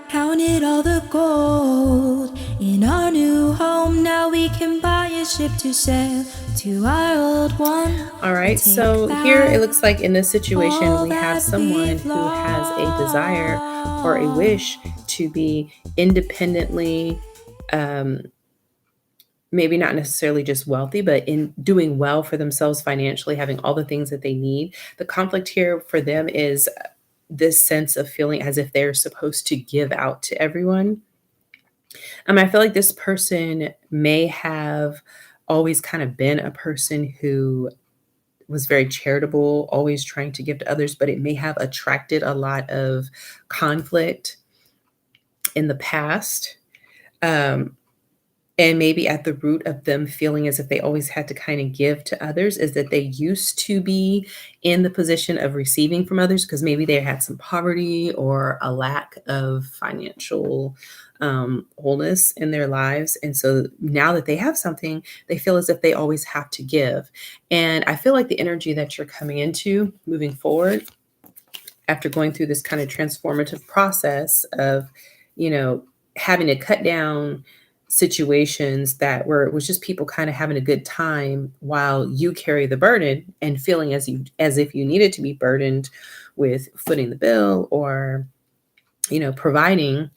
counted all the gold in our new home. Now we can buy a ship to sail to our old one. All right, Take so here it back looks like in this situation, all we have that someone we've who has a desire or a lost. wish to be independently, um, maybe not necessarily just wealthy, but in doing well for themselves financially, having all the things that they need. The conflict here for them is this sense of feeling as if they're supposed to give out to everyone. I feel like this person may have always kind of been a person who was very charitable, always trying to give to others, but it may have attracted a lot of conflict in the past. Um, and maybe at the root of them feeling as if they always had to kind of give to others is that they used to be in the position of receiving from others because maybe they had some poverty or a lack of financial wholeness in their lives. And so now that they have something, they feel as if they always have to give. And I feel like the energy that you're coming into moving forward after going through this kind of transformative process of, you know, having to cut down situations that were it was just people kind of having a good time while you carry the burden and feeling as if you needed to be burdened with footing the bill or providing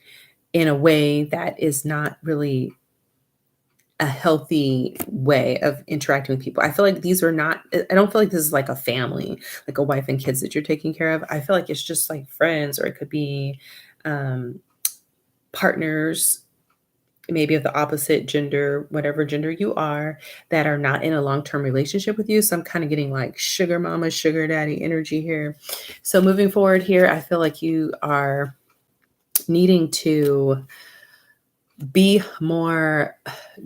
in a way that is not really a healthy way of interacting with people. I feel like these are not I don't feel like this is like a family, like a wife and kids that you're taking care of. I feel like it's just like friends, or it could be um, partners, maybe of the opposite gender, whatever gender you are, that are not in a long-term relationship with you. So I'm kind of getting like sugar mama, sugar daddy energy here. So moving forward here, I feel like you are needing to be more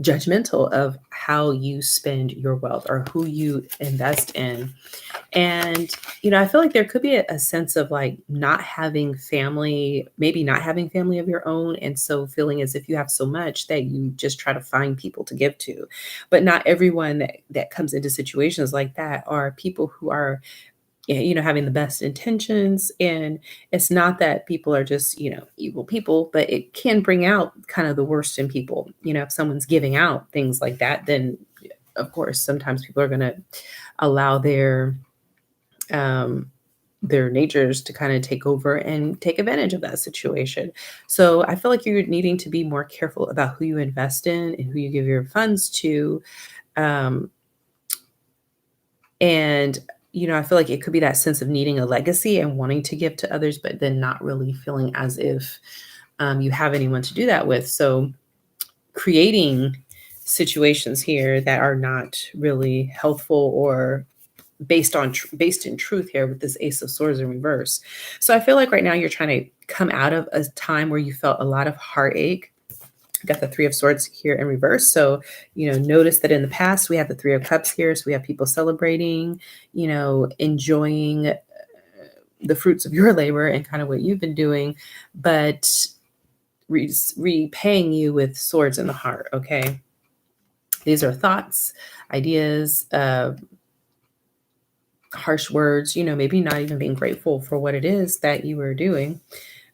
judgmental of how you spend your wealth or who you invest in. And, I feel like there could be a sense of like not having family, maybe not having family of your own. And so feeling as if you have so much that you just try to find people to give to. But not everyone that comes into situations like that are people who are having the best intentions. And it's not that people are just, evil people, but it can bring out kind of the worst in people. If someone's giving out things like that, then of course, sometimes people are going to allow um, their natures to kind of take over and take advantage of that situation. So I feel like you're needing to be more careful about who you invest in and who you give your funds to. Um, And, I feel like it could be that sense of needing a legacy and wanting to give to others, but then not really feeling as if you have anyone to do that with. So, creating situations here that are not really healthful or based in truth here with this Ace of Swords in reverse. So, I feel like right now you're trying to come out of a time where you felt a lot of heartache. Got the Three of Swords here in reverse. So, notice that in the past we had the Three of Cups here. So we have people celebrating, enjoying the fruits of your labor and kind of what you've been doing, but repaying you with swords in the heart. Okay. These are thoughts, ideas, harsh words, maybe not even being grateful for what it is that you were doing.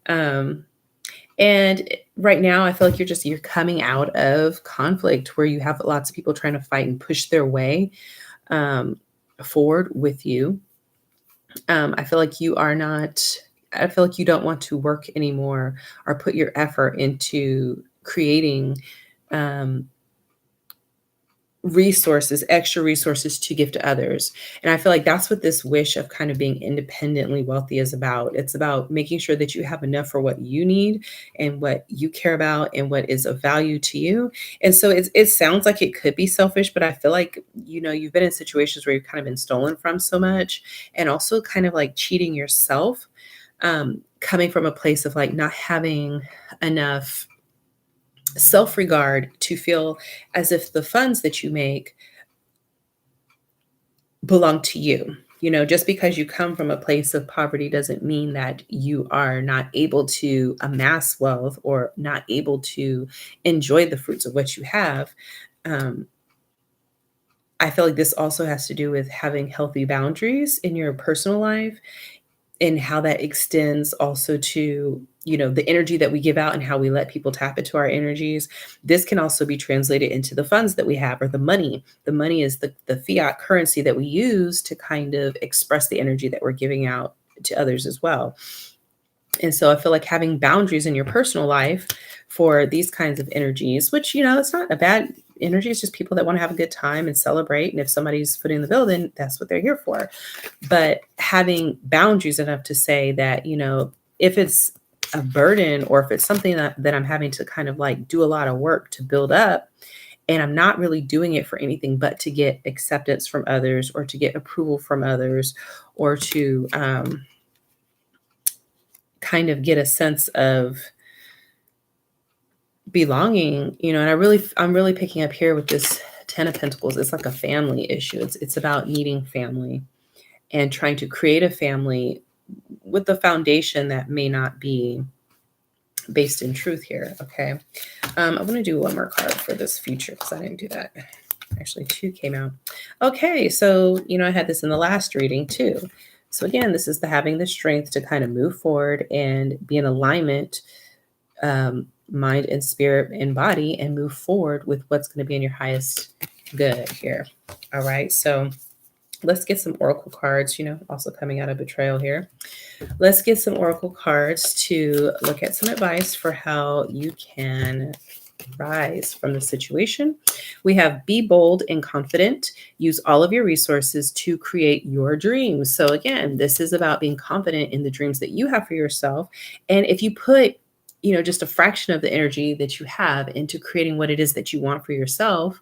Um, And right now, I feel like you're coming out of conflict where you have lots of people trying to fight and push their way um, forward with you. I feel like you are not. I feel like you don't want to work anymore or put your effort into creating um, extra resources to give to others. And I feel like that's what this wish of kind of being independently wealthy is about. It's about making sure that you have enough for what you need and what you care about and what is of value to you. And so it sounds like it could be selfish, but I feel like, you've been in situations where you've kind of been stolen from so much and also kind of like cheating yourself, coming from a place of like not having enough self regard to feel as if the funds that you make belong to you. Just because you come from a place of poverty doesn't mean that you are not able to amass wealth or not able to enjoy the fruits of what you have. Um, I feel like this also has to do with having healthy boundaries in your personal life and how that extends also to the energy that we give out and how we let people tap into our energies. This can also be translated into the funds that we have, or the money. The money is the fiat currency that we use to kind of express the energy that we're giving out to others as well. And so I feel like having boundaries in your personal life for these kinds of energies, which, it's not a bad energy. It's just people that want to have a good time and celebrate. And if somebody's footing the bill, then that's what they're here for. But having boundaries enough to say that, if it's a burden, or if it's something that I'm having to kind of like do a lot of work to build up, and I'm not really doing it for anything but to get acceptance from others, or to get approval from others, or to kind of get a sense of belonging, and I'm really picking up here with this 10 of Pentacles. It's like a family issue. It's about needing family and trying to create a family with the foundation that may not be based in truth here. Okay. I'm going to do one more card for this future, because I didn't do that. Actually, 2 came out. Okay. So, I had this in the last reading too. So again, this is the having the strength to kind of move forward and be in alignment, mind and spirit and body, and move forward with what's going to be in your highest good here. All right. So let's get some oracle cards, also coming out of betrayal here. Let's get some oracle cards to look at some advice for how you can rise from the situation. We have be bold and confident. Use all of your resources to create your dreams. So again, this is about being confident in the dreams that you have for yourself. And if you put, just a fraction of the energy that you have into creating what it is that you want for yourself,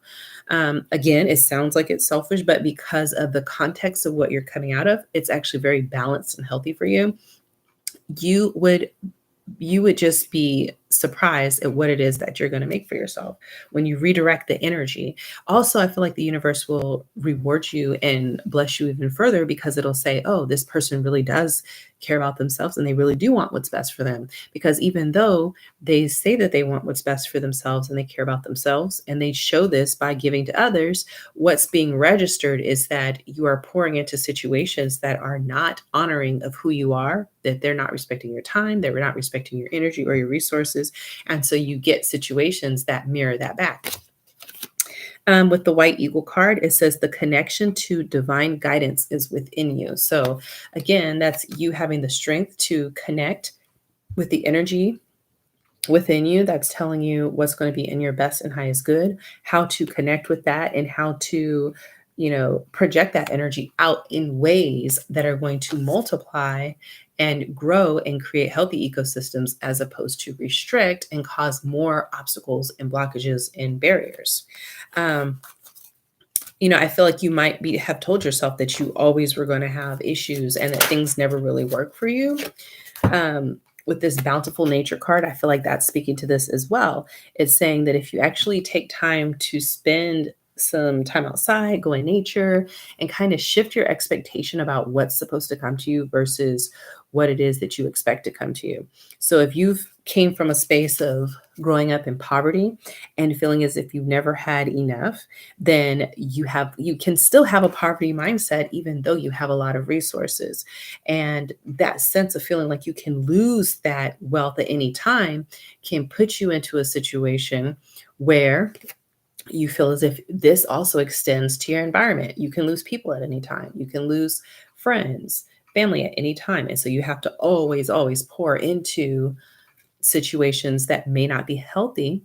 again, it sounds like it's selfish, but because of the context of what you're coming out of, it's actually very balanced and healthy for you. You would just be surprised at what it is that you're going to make for yourself when you redirect the energy. Also, I feel like the universe will reward you and bless you even further, because it'll say, oh, this person really does care about themselves, and they really do want what's best for them. Because even though they say that they want what's best for themselves and they care about themselves, and they show this by giving to others, what's being registered is that you are pouring into situations that are not honoring of who you are, that they're not respecting your time, they're not respecting your energy or your resources. And so you get situations that mirror that back. With the white eagle card, it says the connection to divine guidance is within you. So again, that's you having the strength to connect with the energy within you that's telling you what's going to be in your best and highest good, how to connect with that, and how to, project that energy out in ways that are going to multiply and grow and create healthy ecosystems, as opposed to restrict and cause more obstacles and blockages and barriers. I feel like you might have told yourself that you always were going to have issues and that things never really work for you. With this bountiful nature card, I feel like that's speaking to this as well. It's saying that if you actually take time to spend some time outside, go in nature, and kind of shift your expectation about what's supposed to come to you versus what it is that you expect to come to you. So if you've came from a space of growing up in poverty and feeling as if you've never had enough, then you can still have a poverty mindset, even though you have a lot of resources. And that sense of feeling like you can lose that wealth at any time can put you into a situation where you feel as if this also extends to your environment. You can lose people at any time. You can lose friends, family at any time. And so you have to always, always pour into situations that may not be healthy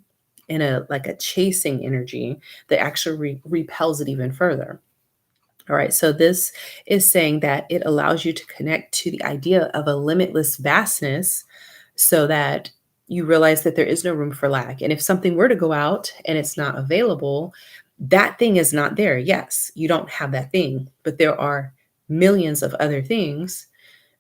in a chasing energy that actually repels it even further. All right. So this is saying that it allows you to connect to the idea of a limitless vastness, so that you realize that there is no room for lack. And if something were to go out and it's not available, that thing is not there. Yes, you don't have that thing, but there are millions of other things.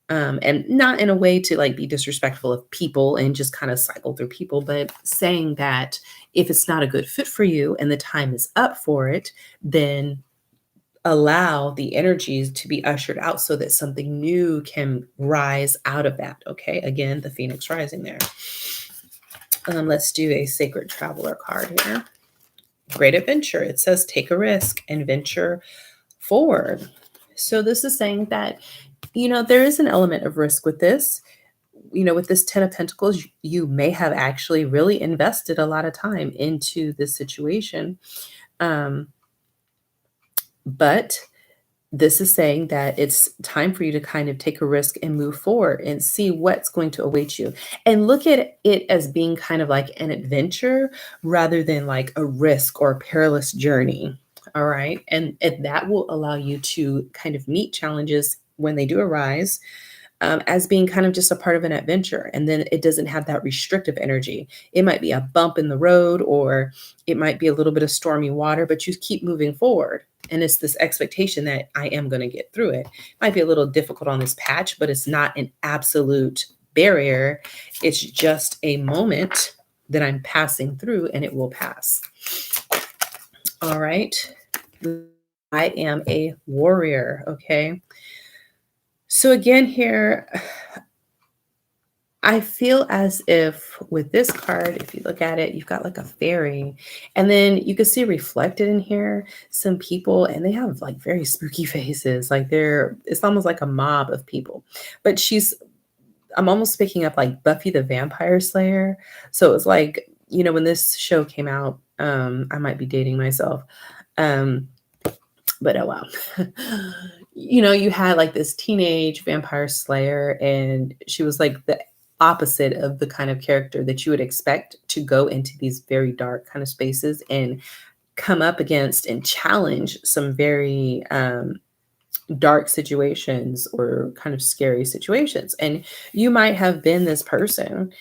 And not in a way to be disrespectful of people and just kind of cycle through people, but saying that if it's not a good fit for you and the time is up for it, then allow the energies to be ushered out so that something new can rise out of that. Okay. Again, the Phoenix rising there. Let's do a sacred traveler card here. Great adventure. It says take a risk and venture forward. So this is saying that, there is an element of risk with this. with this 10 of Pentacles, you may have actually really invested a lot of time into this situation. Um, but this is saying that it's time for you to kind of take a risk and move forward and see what's going to await you. And look at it as being kind of like an adventure rather than like a risk or a perilous journey. All right. And that will allow you to kind of meet challenges when they do arise, as being kind of just a part of an adventure. And then it doesn't have that restrictive energy. It might be a bump in the road, or it might be a little bit of stormy water, but you keep moving forward. And it's this expectation that I am going to get through it. Might be a little difficult on this patch, but it's not an absolute barrier. It's just a moment that I'm passing through, and it will pass. All right. I am a warrior. Okay. So again, here, I feel as if with this card, if you look at it, you've got like a fairy, and then you can see reflected in here some people, and they have like very spooky faces. Like it's almost like a mob of people. But I'm almost picking up like Buffy the Vampire Slayer. So it's like, when this show came out, I might be dating myself. But oh wow. You had like this teenage vampire slayer, and she was like the opposite of the kind of character that you would expect to go into these very dark kind of spaces and come up against and challenge some very dark situations or kind of scary situations. And you might have been this person.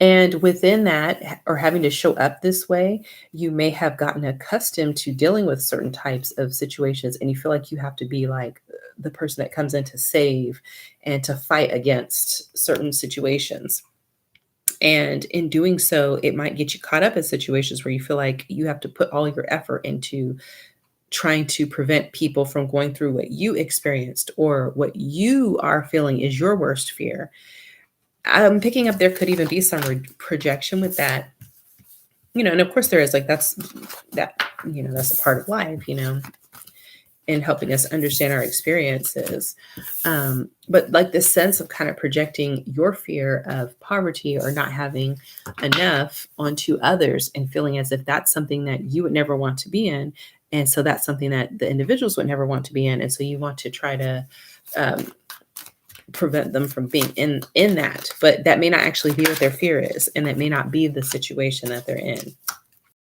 And within that, or having to show up this way, you may have gotten accustomed to dealing with certain types of situations, and you feel like you have to be like the person that comes in to save and to fight against certain situations. And in doing so, it might get you caught up in situations where you feel like you have to put all your effort into trying to prevent people from going through what you experienced or what you are feeling is your worst fear. I'm picking up there could even be some projection with that, and of course there is, like, that's a part of life, and helping us understand our experiences. But like this sense of kind of projecting your fear of poverty or not having enough onto others and feeling as if that's something that you would never want to be in. And so that's something that the individuals would never want to be in. And so you want to try to, prevent them from being in that, but that may not actually be what their fear is, and that may not be the situation that they're in.